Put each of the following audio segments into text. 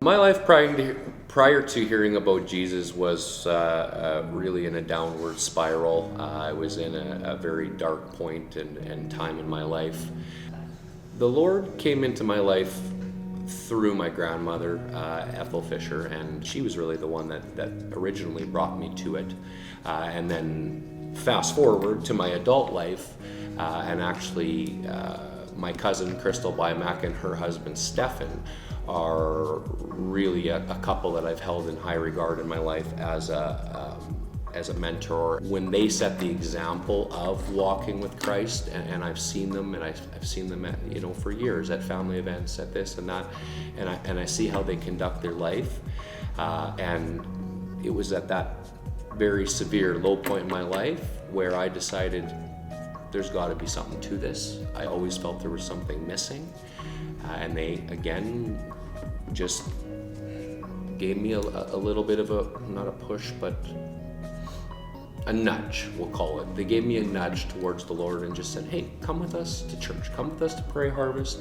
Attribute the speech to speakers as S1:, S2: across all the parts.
S1: My life prior to hearing about Jesus was really in a downward spiral. I was in a very dark point and time in my life. The Lord came into my life through my grandmother, Ethel Fisher, and she was really the one that originally brought me to it. And then fast forward to my adult life, and actually my cousin Crystal Bymack and her husband Stefan are really a couple that I've held in high regard in my life as a mentor. When they set the example of walking with Christ, and I've seen them, and I've seen them at, for years at family events, at this and that, and I see how they conduct their life, and it was at that very severe low point in my life where I decided there's got to be something to this. I always felt there was something missing, and they again just gave me a little bit of not a push, but a nudge, we'll call it. They gave me a nudge towards the Lord and just said, hey, come with us to church, come with us to Prairie Harvest,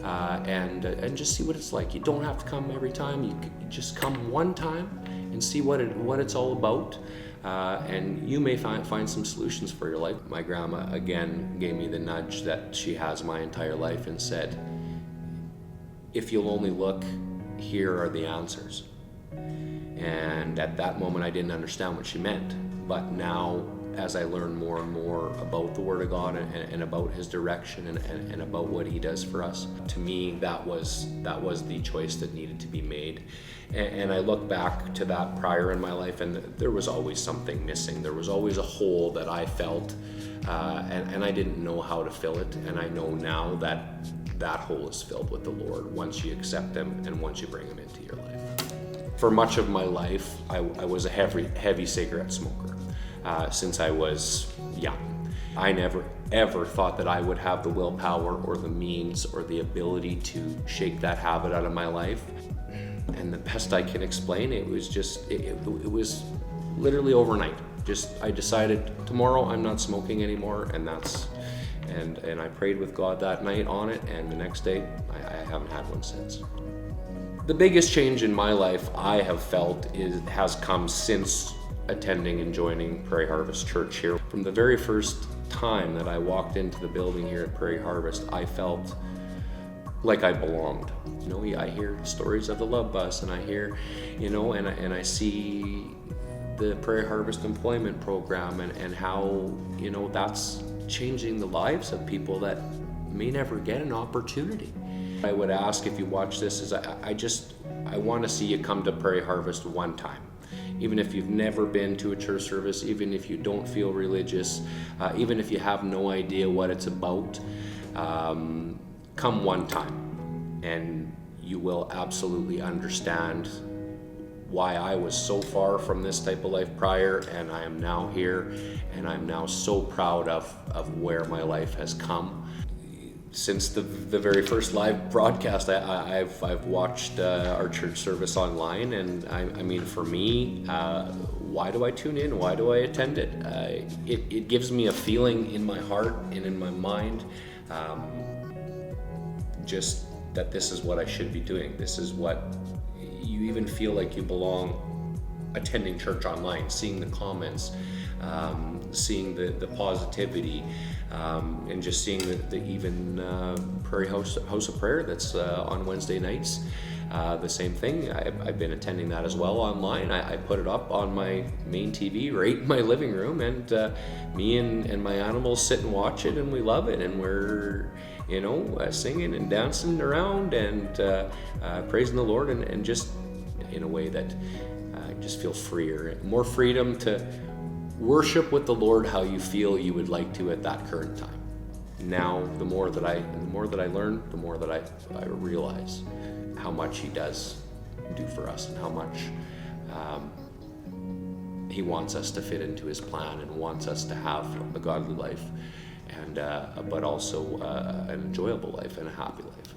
S1: and just see what it's like. You don't have to come every time. You just come one time and see what it's all about, and you may find some solutions for your life. My grandma again gave me the nudge that she has my entire life and said, if you'll only look, here are the answers. And at that moment I didn't understand what she meant, but now as I learn more and more about the Word of God and about His direction and about what He does for us, to me that was the choice that needed to be made. And I look back to that prior in my life, and there was always something missing. There was always a hole that I felt, and I didn't know how to fill it. And I know now that hole is filled with the Lord once you accept Him and once you bring Him into your life. For much of my life, I was a heavy cigarette smoker since I was young. I never ever thought that I would have the willpower or the means or the ability to shake that habit out of my life. And the best I can explain, it was just, it was literally overnight. I decided tomorrow I'm not smoking anymore, and I prayed with God that night on it, and the next day I haven't had one since. The biggest change in my life I have felt has come since attending and joining Prairie Harvest Church here. From the very first time that I walked into the building here at Prairie Harvest, I felt like I belonged. I hear stories of the Love Bus, and I hear, and I see the Prairie Harvest Employment Program and how, that's changing the lives of people that may never get an opportunity. I would ask, if you watch this, is I want to see you come to Prairie Harvest one time. Even if you've never been to a church service, even if you don't feel religious, even if you have no idea what it's about, come one time and you will absolutely understand why I was so far from this type of life prior, and I am now here, and I'm now so proud of where my life has come. Since the very first live broadcast, I've watched our church service online, and I mean, for me, why do I tune in? Why do I attend it? It gives me a feeling in my heart and in my mind, just that this is what I should be doing. This is what you even feel like you belong attending church online, seeing the comments, seeing the positivity, and just seeing the even Prairie House of Prayer that's on Wednesday nights. The same thing. I've been attending that as well online. I put it up on my main TV right in my living room, and me and my animals sit and watch it, and we love it, and we're singing and dancing around and praising the Lord, and just in a way that I just feel freer, more freedom to worship with the Lord how you feel you would like to at that current time. Now, the more that I learn, the more that I realize how much He does do for us, and how much He wants us to fit into His plan, and wants us to have a godly life, and but also an enjoyable life and a happy life.